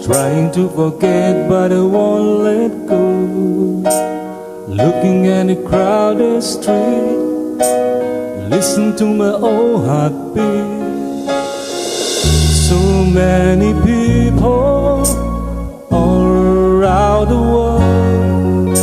Trying to forget but I won't let go. Looking at a crowded street, listen to my own heartbeat. So many people all around the world.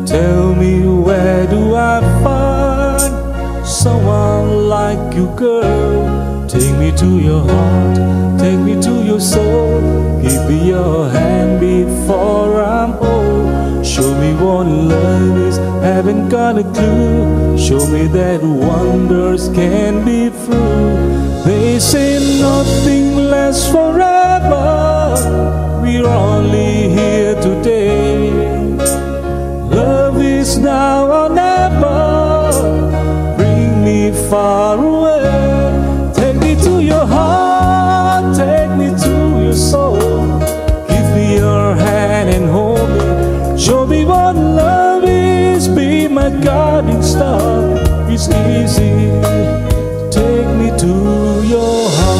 Tell me, where do I find someone like you, girl? Take me to your heart, take me to your soul. Give me your hand before I'm old. Show me what love is, haven't got a clue. Show me that wonders can be true. They say nothing lasts forever. We're only here today. Love is now or never. Bring me far away. Take me to your heart, take me to your soul. Give me your hand and hold me. Show me what love is, be my guiding star. It's easy, take me to your heart.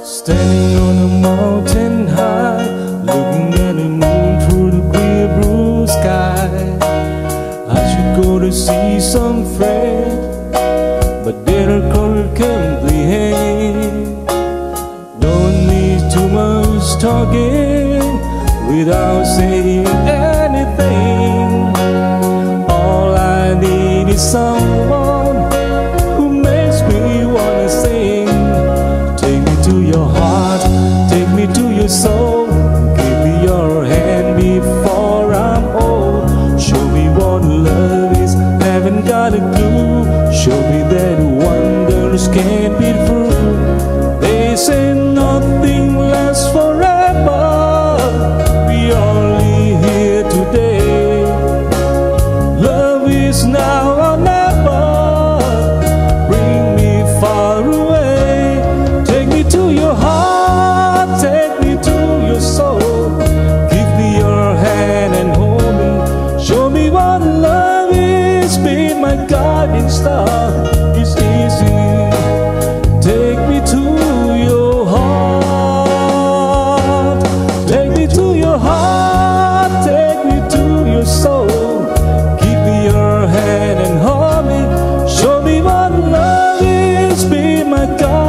Standing on a mountain high, looking at the moon through the clear blue sky. I should go to see some friend, but they don't comprehend. Don't need too much talking without saying anything. All I need is someone who makes me wanna sing. Take me to your heart, take me to your soul. Give me your hand before I'm old. Show me what love is, haven't got a clue. Show me that wonders can't be true. They say nothing lasts forever. We only here today. Love is now or never. Bring me far away. Take me to your heart, take me to your soul. Give me your hand and hold me. Show me what love is, be my guiding star. It's easy, take me to your heart. Take me to your heart, take me to your soul. Give me your hand and hold me. Show me what love is, be my guiding star.